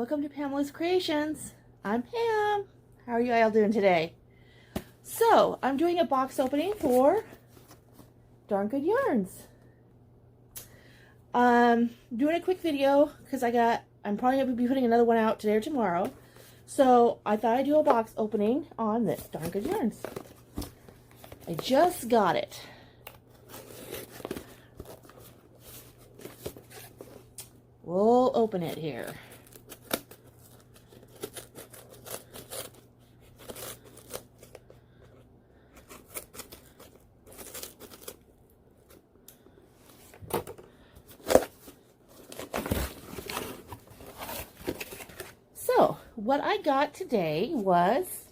Welcome to Pamela's Creations. I'm Pam. How are you all doing today? So, I'm doing a box opening for Darn Good Yarns. Doing a quick video because I'm probably going to be putting another one out today or tomorrow. So, I thought I'd do a box opening on this Darn Good Yarns. I just got it. We'll open it here. So, what I got today was,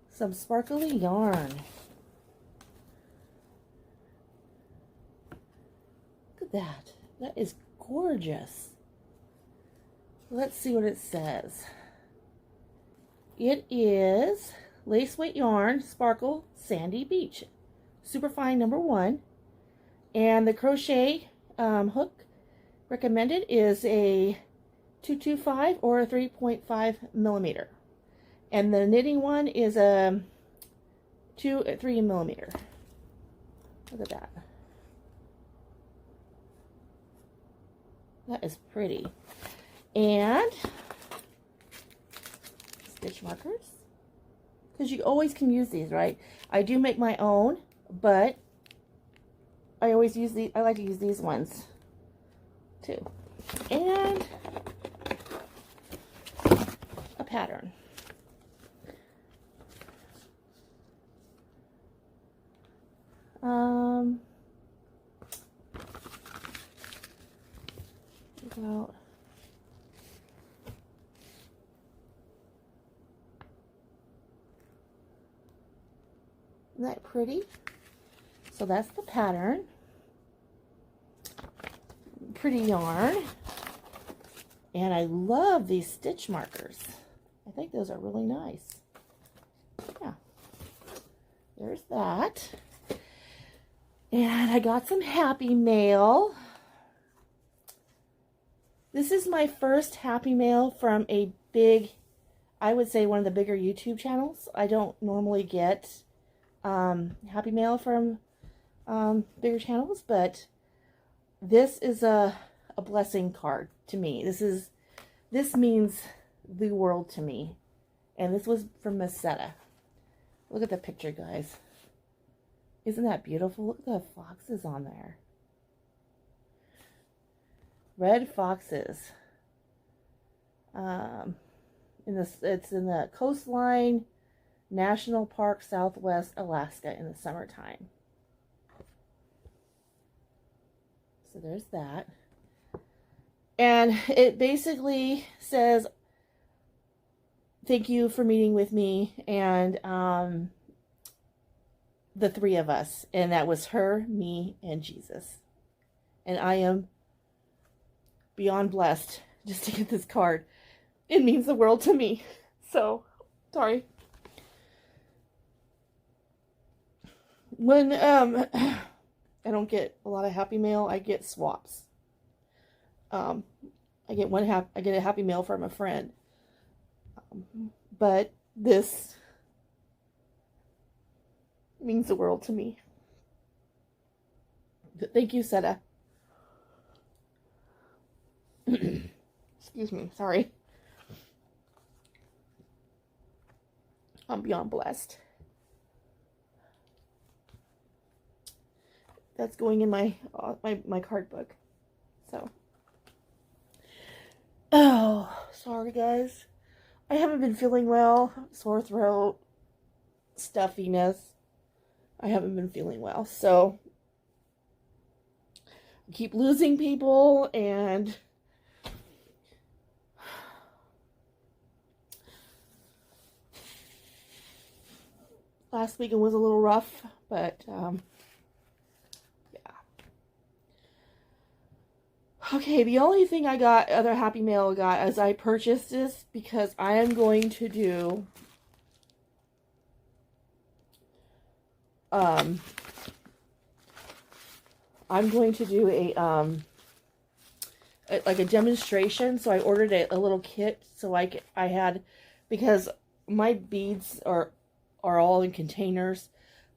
some sparkly yarn. Look at that. That is gorgeous. Let's see what it says. It is lace weight yarn, sparkle, sandy beach. Superfine #1. And the crochet hook recommended is a 225 or a 3.5 millimeter. And the knitting one is a 3 millimeter. Look at that. That is pretty. And stitch markers. Because you always can use these, right? I do make my own, but I always use these. I like to use these ones too. And a pattern. About isn't that pretty? So that's the pattern. Pretty yarn. And I love these stitch markers. I think those are really nice. Yeah. There's that. And I got some Happy Mail. This is my first Happy Mail from a big, I would say one of the bigger YouTube channels. I don't normally get Happy Mail from bigger channels, but this is a blessing card to me. This means the world to me. And this was from Miss Setta. Look at the picture, guys. Isn't that beautiful? Look at the foxes on there. Red foxes. It's in the Coastline National Park, Southwest Alaska in the summertime. So there's that. And it basically says, thank you for meeting with me and the three of us. And that was her, me, and Jesus. And I am beyond blessed just to get this card. It means the world to me. So, sorry. When I don't get a lot of Happy Mail, I get swaps. I get a Happy Mail from a friend. But this means the world to me. Thank you, Setta. Excuse me, sorry. I'm beyond blessed. That's going in my card book. So, oh, sorry guys. I haven't been feeling well. Sore throat, stuffiness. I haven't been feeling well, so I keep losing people and last weekend was a little rough, but yeah. Okay, the only thing I got, other Happy Mail I got, is I purchased this because I am going to do I'm going to do a like a demonstration. So I ordered a little kit so I had, because my beads are all in containers,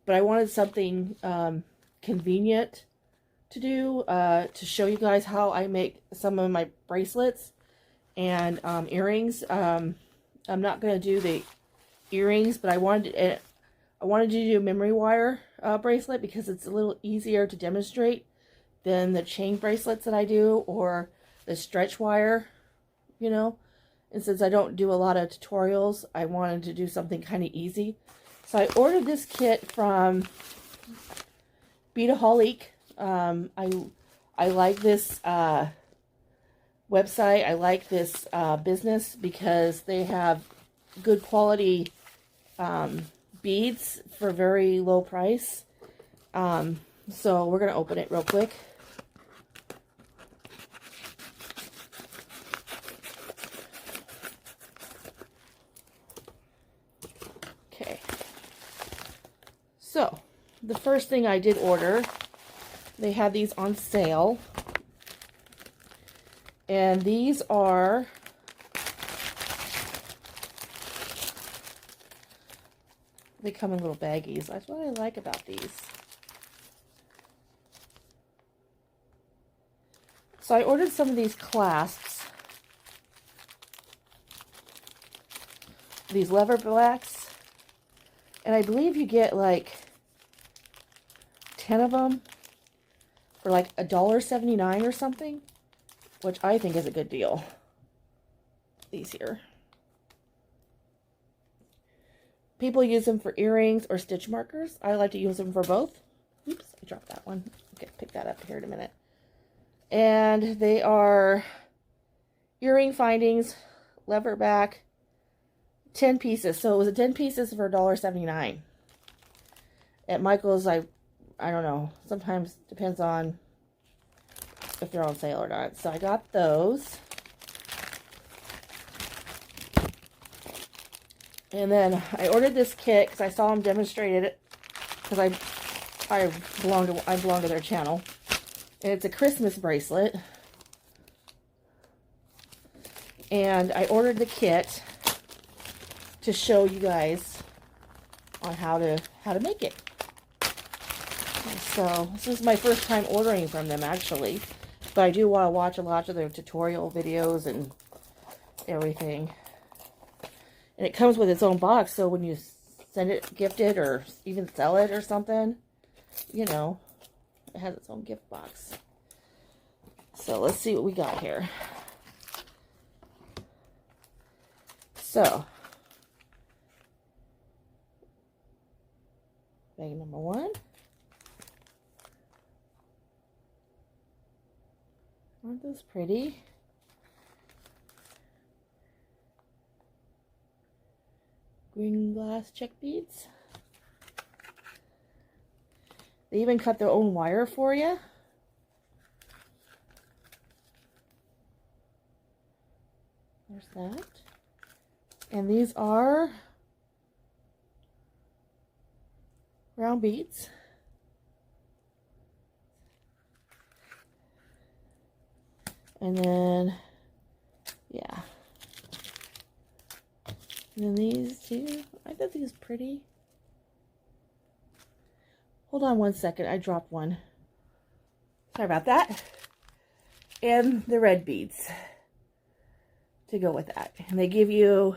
but I wanted something convenient to do, to show you guys how I make some of my bracelets and earrings. I'm not going to do the earrings, but I wanted to do a memory wire bracelet because it's a little easier to demonstrate than the chain bracelets that I do, or the stretch wire, you know. And since I don't do a lot of tutorials, I wanted to do something kind of easy. So I ordered this kit from Beadohahlic. I like this website. I like this business because they have good quality beads for very low price. So we're going to open it real quick. Okay. So the first thing I did order, they had these on sale. And these are they come in little baggies. That's what I like about these. So I ordered some of these clasps. These lever blacks. And I believe you get like 10 of them for like $1.79 or something, which I think is a good deal. These here. People use them for earrings or stitch markers. I like to use them for both. Oops, I dropped that one. Okay, pick that up here in a minute. And they are earring findings, lever back, 10 pieces. So it was 10 pieces for $1.79. At Michael's, I don't know. Sometimes depends on if they're on sale or not. So I got those. And then I ordered this kit because I saw them demonstrated it, because I belong to their channel. And it's a Christmas bracelet. And I ordered the kit to show you guys on how to make it. So this is my first time ordering from them, actually. But I do want to watch a lot of their tutorial videos and everything. And it comes with its own box, so when you send it, gift it, or even sell it or something, you know, it has its own gift box. So let's see what we got here. So, bag number 1. Aren't those pretty? Green glass check beads. They even cut their own wire for you. There's that. And these are round beads. And then, yeah. And then these two, I thought these pretty. Hold on one second, I dropped one. Sorry about that. And the red beads to go with that. And they give you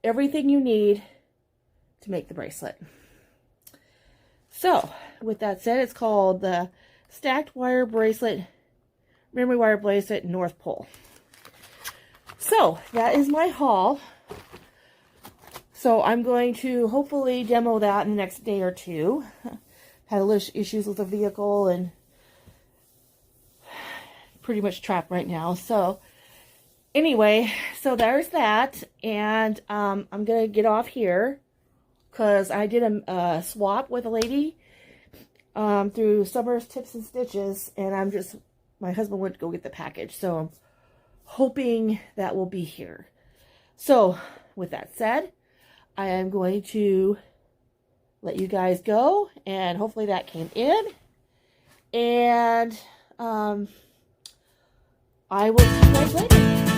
everything you need to make the bracelet. So, with that said, it's called the Stacked Wire Bracelet, Memory Wire Bracelet, North Pole. So, that is my haul. So I'm going to hopefully demo that in the next day or two. Had a little issues with the vehicle and pretty much trapped right now. So anyway, so there's that. And I'm going to get off here because I did a swap with a lady through Summer's Tips and Stitches. And my husband went to go get the package. So I'm hoping that will be here. So with that said, I am going to let you guys go, and hopefully that came in. And I will see you guys later.